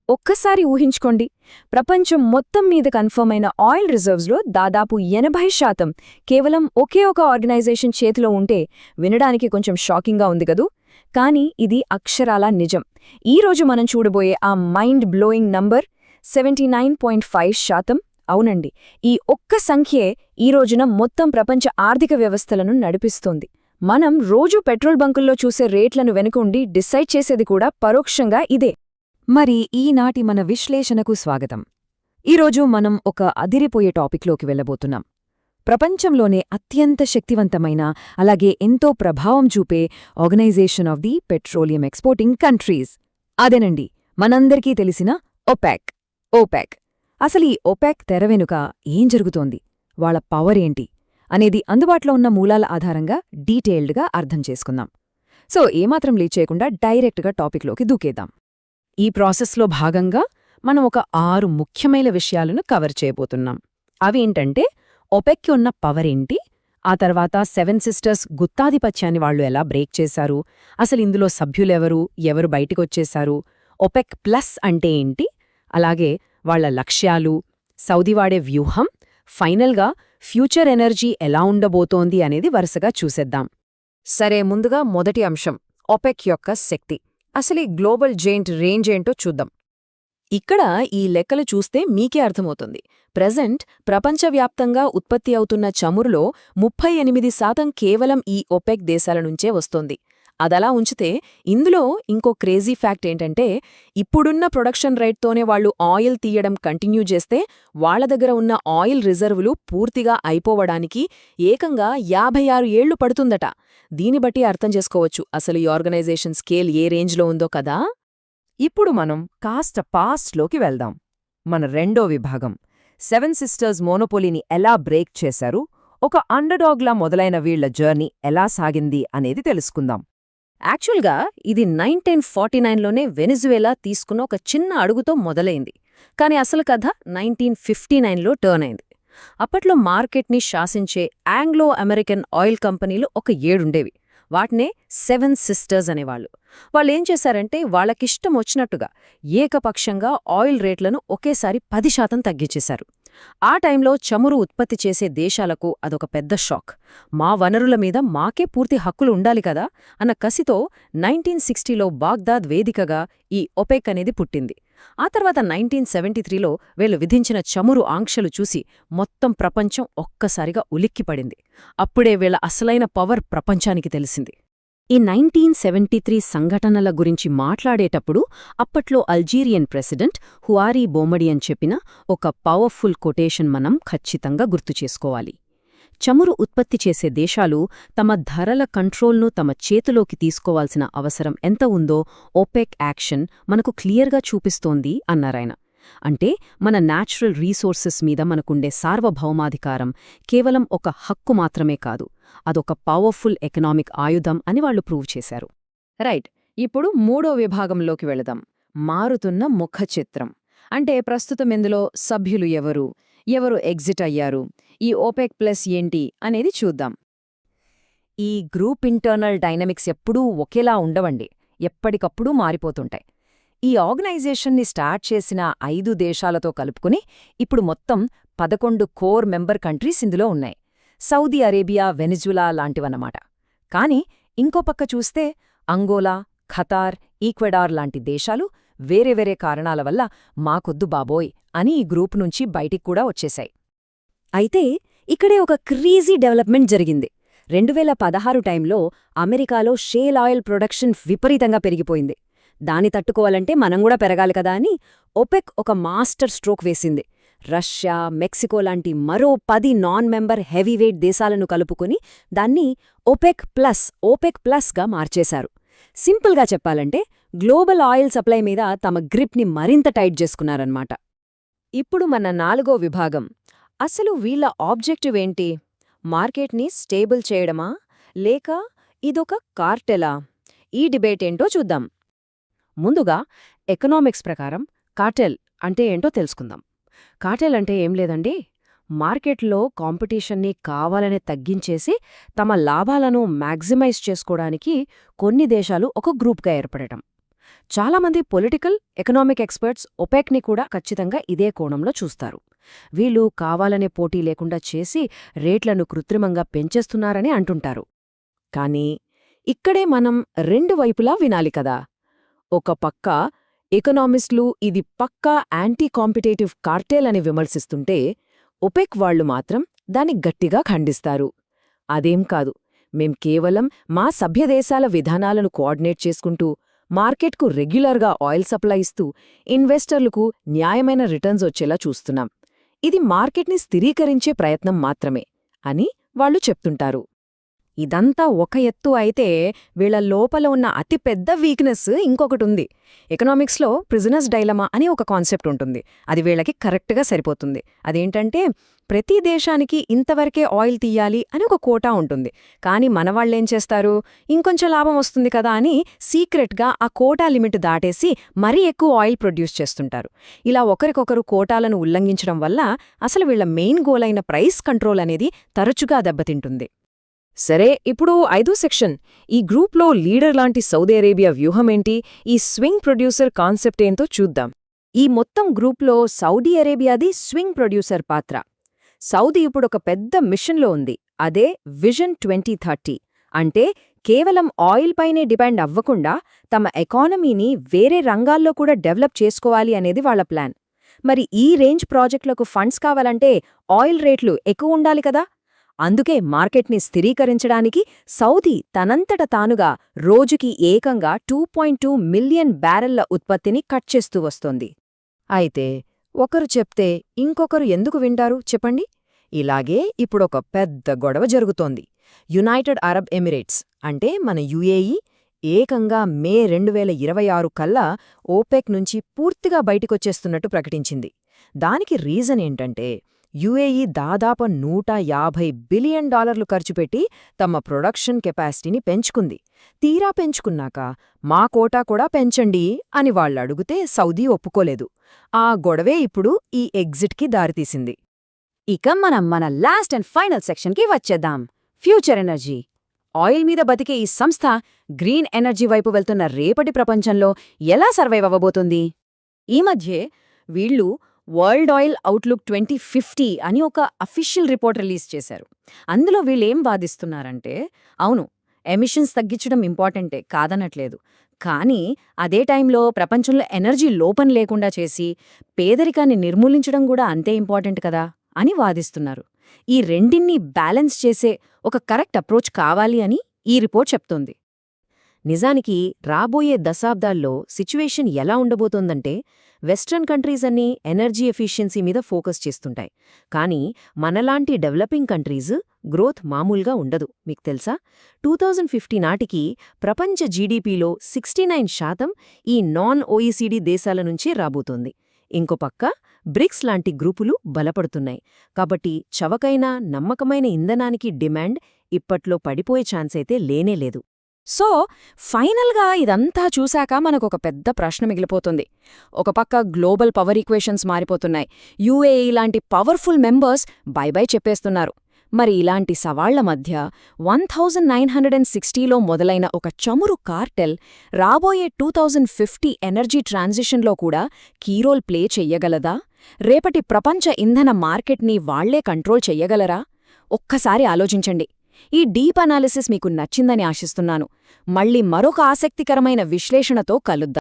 ఒక్కసారి ఊహించుకోండి, ప్రపంచం మొత్తం మీద కన్ఫర్మ్ అయిన ఆయిల్ రిజర్వ్స్లో దాదాపు 80% కేవలం ఒకే ఒక ఆర్గనైజేషన్ చేతిలో ఉంటే వినడానికి కొంచెం షాకింగ్గా ఉంది కదూ. కానీ ఇది అక్షరాలా నిజం. ఈరోజు మనం చూడబోయే ఆ మైండ్ బ్లోయింగ్ నంబర్ 79.5%. అవునండి, ఈ ఒక్క సంఖ్యే ఈ రోజున మొత్తం ప్రపంచ ఆర్థిక వ్యవస్థలను నడిపిస్తోంది. మనం రోజూ పెట్రోల్ బంకుల్లో చూసే రేట్లను వెనుకుండి డిసైడ్ చేసేది కూడా పరోక్షంగా ఇదే. మరి ఈనాటి మన విశ్లేషణకు స్వాగతం. ఈరోజు మనం ఒక అదిరిపోయే టాపిక్లోకి వెళ్లబోతున్నాం. ప్రపంచంలోనే అత్యంత శక్తివంతమైన, అలాగే ఎంతో ప్రభావం చూపే organisation of the petroleum exporting countries. అదేనండి, మనందరికీ తెలిసిన ఓపెక్. అసలు ఈ ఓపెక్ తెర వెనుక ఏం జరుగుతోంది, వాళ్ళ పవర్ ఏంటి అనేది అందుబాటులో ఉన్న మూలాల ఆధారంగా డీటెయిల్డ్గా అర్థం చేసుకుందాం. సో ఏమాత్రం లేట్ చేయకుండా డైరెక్ట్గా టాపిక్లోకి దూకేద్దాం. ఈ ప్రాసెస్లో భాగంగా మనం ఒక 6 ముఖ్యమైన విషయాలను కవర్ చేయబోతున్నాం. అవేంటంటే, ఒపెక్కి ఉన్న పవర్ ఏంటి, ఆ తర్వాత 7 సిస్టర్స్ గుత్తాధిపత్యాన్ని వాళ్లు ఎలా బ్రేక్ చేశారు, అసలు ఇందులో సభ్యులెవరు, ఎవరు బయటికొచ్చేశారు, ఒపెక్ ప్లస్ అంటే ఏంటి, అలాగే వాళ్ల లక్ష్యాలు, సౌదీ వాడే వ్యూహం, ఫైనల్గా ఫ్యూచర్ ఎనర్జీ ఎలా ఉండబోతోంది అనేది వరుసగా చూసేద్దాం. సరే, ముందుగా మొదటి అంశం ఒపెక్ యొక్క శక్తి. అసలు ఈ గ్లోబల్ జెయింట్ రేంజ్ ఏంటో చూద్దాం. ఇక్కడ ఈ లెక్కలు చూస్తే మీకే అర్థమవుతుంది. ప్రెజెంట్ ప్రపంచవ్యాప్తంగా ఉత్పత్తి అవుతున్న చమురులో 38% కేవలం ఈ ఒపెక్ దేశాల నుంచే వస్తోంది. అదలా ఉంచితే ఇందులో ఇంకో క్రేజీ ఫ్యాక్ట్ ఏంటంటే, ఇప్పుడున్న ప్రొడక్షన్ రేట్తోనే వాళ్లు ఆయిల్ తీయడం కంటిన్యూ చేస్తే వాళ్ల దగ్గర ఉన్న ఆయిల్ రిజర్వులు పూర్తిగా అయిపోవడానికి ఏకంగా 56 ఏళ్లు పడుతుందట. దీని బట్టి అర్థం చేసుకోవచ్చు అసలు ఈ ఆర్గనైజేషన్ స్కేల్ ఏ రేంజ్లో ఉందో కదా. ఇప్పుడు మనం కాస్త పాస్ట్లోకి వెళ్దాం. మన రెండో విభాగం 7 సిస్టర్స్ మోనోపోలీని ఎలా బ్రేక్ చేశారు, ఒక అండర్డాగ్లా మొదలైన వీళ్ల జర్నీ ఎలా సాగింది అనేది తెలుసుకుందాం. యాక్చువల్గా ఇది 1949లోనే వెనిజువేలా తీసుకున్న ఒక చిన్న అడుగుతో మొదలైంది. కానీ అసలు కథ 1959లో టర్న్ అయింది. అప్పట్లో మార్కెట్ని శాసించే ఆంగ్లో అమెరికన్ ఆయిల్ కంపెనీలు ఒక 7 ఉండేవి. వాటినే 7 సిస్టర్స్ అనేవాళ్లు. వాళ్ళేం చేశారంటే, వాళ్ళకిష్టం వచ్చినట్టుగా ఏకపక్షంగా ఆయిల్ రేట్లను ఒకేసారి 10% తగ్గించేశారు. ఆ టైంలో చమురు ఉత్పత్తి చేసే దేశాలకు అదొక పెద్ద షాక్. మా వనరుల మీద మాకే పూర్తి హక్కులు ఉండాలి కదా అన్న కసితో 1960లో బాగ్దాద్ వేదికగా ఈ ఒపెక్ అనేది పుట్టింది. ఆ తర్వాత 1973లో వీళ్లు విధించిన చమురు ఆంక్షలు చూసి మొత్తం ప్రపంచం ఒక్కసారిగా ఉలిక్కిపడింది. అప్పుడే వీళ్ల అసలైన పవర్ ప్రపంచానికి తెలిసింది. ఈ 1973 సంఘటనల గురించి మాట్లాడేటప్పుడు అప్పట్లో అల్జీరియన్ ప్రెసిడెంట్ హువారీ బోమడియన్ చెప్పిన ఒక పవర్ఫుల్ కొటేషన్ మనం ఖచ్చితంగా గుర్తుచేసుకోవాలి. చమురు ఉత్పత్తి చేసే దేశాలు తమ ధరల కంట్రోల్ను తమ చేతిలోకి తీసుకోవాల్సిన అవసరం ఎంత ఉందో ఓపెక్ యాక్షన్ మనకు క్లియర్గా చూపిస్తోంది అన్నారాయన. అంటే మన న్యాచురల్ రీసోర్సెస్ మీద మనకుండే సార్వభౌమాధికారం కేవలం ఒక హక్కు మాత్రమే కాదు, అదొక పవర్ఫుల్ ఎకనామిక్ ఆయుధం అని వాళ్లు ప్రూవ్ చేశారు. రైట్, ఇప్పుడు మూడో విభాగంలోకి వెళదాం. మారుతున్న ముఖచిత్రం. అంటే ప్రస్తుతం ఇందులో సభ్యులు ఎవరు ఎగ్జిట్ అయ్యారు, ఈ ఓపెక్ ప్లస్ ఏంటి అనేది చూద్దాం. ఈ గ్రూప్ ఇంటర్నల్ డైనమిక్స్ ఎప్పుడూ ఒకేలా ఉండవండి, ఎప్పటికప్పుడూ మారిపోతుంటాయి. ఈ ఆర్గనైజేషన్ని స్టార్ట్ చేసిన 5 దేశాలతో కలుపుకుని ఇప్పుడు మొత్తం 11 కోర్ మెంబర్ కంట్రీస్ ఇందులో ఉన్నాయి. సౌదీ అరేబియా, వెనిజులా లాంటివన్నమాట. కానీ ఇంకో పక్క చూస్తే అంగోలా, ఖతార్, ఈక్వెడార్ లాంటి దేశాలు వేరే కారణాల వల్ల మాకొద్దు బాబోయ్ అని ఈ గ్రూప్ నుంచి బయటికి కూడా వచ్చేశాయి. అయితే ఇక్కడే ఒక క్రీజీ డెవలప్మెంట్ జరిగింది. 2016 టైంలో అమెరికాలో షేల్ ఆయిల్ ప్రొడక్షన్ విపరీతంగా పెరిగిపోయింది. దాన్ని తట్టుకోవాలంటే మనం కూడా పెరగాలి కదా అని ఒపెక్ ఒక మాస్టర్ స్ట్రోక్ వేసింది. రష్యా, మెక్సికో లాంటి మరో 10 నాన్ మెంబర్ హెవీవెయిట్ దేశాలను కలుపుకుని దాన్ని ఓపెక్ ప్లస్గా మార్చేశారు. సింపుల్గా చెప్పాలంటే గ్లోబల్ ఆయిల్ సప్లై మీద తమ గ్రిప్ని మరింత టైట్ చేసుకున్నారన్నమాట. ఇప్పుడు మన 4వ విభాగం. అసలు వీళ్ల ఆబ్జెక్టివ్ ఏంటి? మార్కెట్ని స్టేబుల్ చేయడమా, లేక ఇదొక కార్టెలా? ఈ డిబేట్ ఏంటో చూద్దాం. ముందుగా ఎకనామిక్స్ ప్రకారం కార్టెల్ అంటే ఏంటో తెలుసుకుందాం. కార్టెల్ అంటే ఏం లేదండి, మార్కెట్లో కాంపిటీషన్ని కావాలనే తగ్గించేసి తమ లాభాలను మ్యాక్సిమైజ్ చేసుకోవడానికి కొన్ని దేశాలు ఒక గ్రూప్గా ఏర్పడటం. చాలామంది పొలిటికల్, ఎకనామిక్ ఎక్స్పర్ట్స్ ఒపెక్ని కూడా ఖచ్చితంగా ఇదే కోణంలో చూస్తారు. వీళ్ళు కావాలనే పోటీ లేకుండా చేసి రేట్లను కృత్రిమంగా పెంచేస్తున్నారని అంటుంటారు. కానీ ఇక్కడే మనం రెండు వైపులా వినాలి కదా. ఒక పక్క ఎకనామిస్టులు ఇది పక్కా యాంటీ కాంపిటేటివ్ కార్టెల్ అని విమర్శిస్తుంటే, ఒపెక్ వాళ్లు మాత్రం దాన్ని గట్టిగా ఖండిస్తారు. అదేం కాదు, మేం కేవలం మా సభ్యదేశాల విధానాలను కోఆర్డినేట్ చేసుకుంటూ, మార్కెట్కు రెగ్యులర్గా ఆయిల్ సప్లై ఇస్తూ, ఇన్వెస్టర్లకు న్యాయమైన రిటర్న్స్ వచ్చేలా చూస్తున్నాం. ఇది మార్కెట్ని స్థిరీకరించే ప్రయత్నం మాత్రమే అని వాళ్లు చెప్తుంటారు. ఇదంతా ఒక ఎత్తు అయితే, వీళ్ల లోపల ఉన్న అతిపెద్ద వీక్నెస్ ఇంకొకటుంది. ఎకనామిక్స్లో ప్రిజనర్స్ డైలమా అని ఒక కాన్సెప్ట్ ఉంటుంది. అది వీళ్లకి కరెక్ట్గా సరిపోతుంది. అదేంటంటే, ప్రతి దేశానికి ఇంతవరకే ఆయిల్ తీయాలి అని ఒక కోటా ఉంటుంది. కానీ మనవాళ్లేం చేస్తారు, ఇంకొంచెం లాభం వస్తుంది కదా అని సీక్రెట్గా ఆ కోటా లిమిట్ దాటేసి మరీ ఎక్కువ ఆయిల్ ప్రొడ్యూస్ చేస్తుంటారు. ఇలా ఒకరికొకరు కోటాలను ఉల్లంఘించడం వల్ల అసలు వీళ్ల మెయిన్ గోల్ అయిన ప్రైస్ కంట్రోల్ అనేది తరచుగా దెబ్బతింటుంది. సరే, ఇప్పుడు 5వ సెక్షన్. ఈ గ్రూప్లో లీడర్ లాంటి సౌదీ అరేబియా వ్యూహమేంటి, ఈ స్వింగ్ ప్రొడ్యూసర్ కాన్సెప్ట్ ఏంటో చూద్దాం. ఈ మొత్తం గ్రూప్లో సౌదీ అరేబియాది స్వింగ్ ప్రొడ్యూసర్ పాత్ర. సౌదీ ఇప్పుడొక పెద్ద మిషన్లో ఉంది. అదే విజన్ 2030. అంటే కేవలం ఆయిల్ పైనే డిపెండ్ అవ్వకుండా తమ ఎకానమీని వేరే రంగాల్లో కూడా డెవలప్ చేసుకోవాలి అనేది వాళ్ల ప్లాన్. మరి ఈ రేంజ్ ప్రాజెక్టులకు ఫండ్స్ కావాలంటే ఆయిల్ రేట్లు ఎక్కువ ఉండాలి కదా. అందుకే మార్కెట్ని స్థిరీకరించడానికి సౌదీ తనంతట తానుగా రోజుకి ఏకంగా 2.2 మిలియన్ బ్యారెళ్ల ఉత్పత్తిని కట్ చేస్తూ వస్తోంది. అయితే ఒకరు చెప్తే ఇంకొకరు ఎందుకు వింటారు చెప్పండి. ఇలాగే ఇప్పుడొక పెద్ద గొడవ జరుగుతోంది. యునైటెడ్ అరబ్ ఎమిరేట్స్ అంటే మన యుఏఈ ఏకంగా మే 2026 కల్లా ఓపెక్ నుంచి పూర్తిగా బయటికొచ్చేస్తున్నట్టు ప్రకటించింది. దానికి రీజన్ ఏంటంటే, యుఏఈ దాదాపు $150 బిలియన్ ఖర్చుపెట్టి తమ ప్రొడక్షన్ కెపాసిటీని పెంచుకుంది. తీరా పెంచుకున్నాక మా కోటా కూడా పెంచండి అని వాళ్ళడుగుతే సౌదీ ఒప్పుకోలేదు. ఆ గొడవే ఇప్పుడు ఈ ఎగ్జిట్కి దారితీసింది. ఇక మనం మన లాస్ట్ అండ్ ఫైనల్ సెక్షన్కి వచ్చేద్దాం. Future energy. ఆయిల్ మీద బతికే ఈ సంస్థ గ్రీన్ ఎనర్జీ వైపు వెళ్తున్న రేపటి ప్రపంచంలో ఎలా సర్వైవ్ అవ్వబోతుంది? ఈ మధ్యే వీళ్లు వరల్డ్ ఆయిల్ అవుట్లుక్ 2050 అని ఒక అఫీషియల్ రిపోర్ట్ రిలీజ్ చేశారు. అందులో వీళ్ళేం వాదిస్తున్నారంటే, అవును, ఎమిషన్స్ తగ్గించడం ఇంపార్టెంటే, కాదనట్లేదు. కానీ అదే టైంలో ప్రపంచంలో ఎనర్జీ లోపం లేకుండా చేసి పేదరికాన్ని నిర్మూలించడం కూడా అంతే ఇంపార్టెంట్ కదా అని వాదిస్తున్నారు. ఈ రెండిన్ని బ్యాలెన్స్ చేసే ఒక కరెక్ట్ అప్రోచ్ కావాలి అని ఈ రిపోర్ట్ చెప్తోంది. నిజానికి రాబోయే దశాబ్దాల్లో సిచ్యువేషన్ ఎలా ఉండబోతోందంటే, వెస్ట్రన్ కంట్రీస్ అన్నీ ఎనర్జీ ఎఫిషియన్సీ మీద ఫోకస్ చేస్తుంటాయి. కానీ మనలాంటి డెవలపింగ్ కంట్రీస్ గ్రోత్ మామూలుగా ఉండదు. మీకు తెలుసా, 2050 నాటికి ప్రపంచ జీడీపీలో 69% ఈ నాన్ ఓఈసీడీ దేశాల నుంచే రాబోతోంది. ఇంకో పక్క బ్రిక్స్ లాంటి గ్రూపులు బలపడుతున్నాయి. కాబట్టి చవకైన నమ్మకమైన ఇంధనానికి డిమాండ్ ఇప్పట్లో పడిపోయే ఛాన్సైతే లేనేలేదు. సో ఫైనల్గా ఇదంతా చూశాక మనకొక పెద్ద ప్రశ్న మిగిలిపోతుంది. ఒక పక్క గ్లోబల్ పవర్ ఈక్వేషన్స్ మారిపోతున్నాయి. యుఏఈ లాంటి పవర్ఫుల్ మెంబర్స్ బై చెప్పేస్తున్నారు. మరి ఇలాంటి సవాళ్ల మధ్య 1960లో మొదలైన ఒక చమురు కార్టెల్ రాబోయే 2050 ఎనర్జీ ట్రాన్సిషన్లో కూడా కీరోల్ ప్లే చెయ్యగలదా? రేపటి ప్రపంచ ఇంధన మార్కెట్ని వాళ్లే కంట్రోల్ చెయ్యగలరా? ఒక్కసారి ఆలోచించండి. ఈ డీప్ అనాలిసిస్ మీకు నచ్చిందని ఆశిస్తున్నాను. మళ్ళీ మరొక ఆసక్తికరమైన విశ్లేషణతో కలుద్దాం.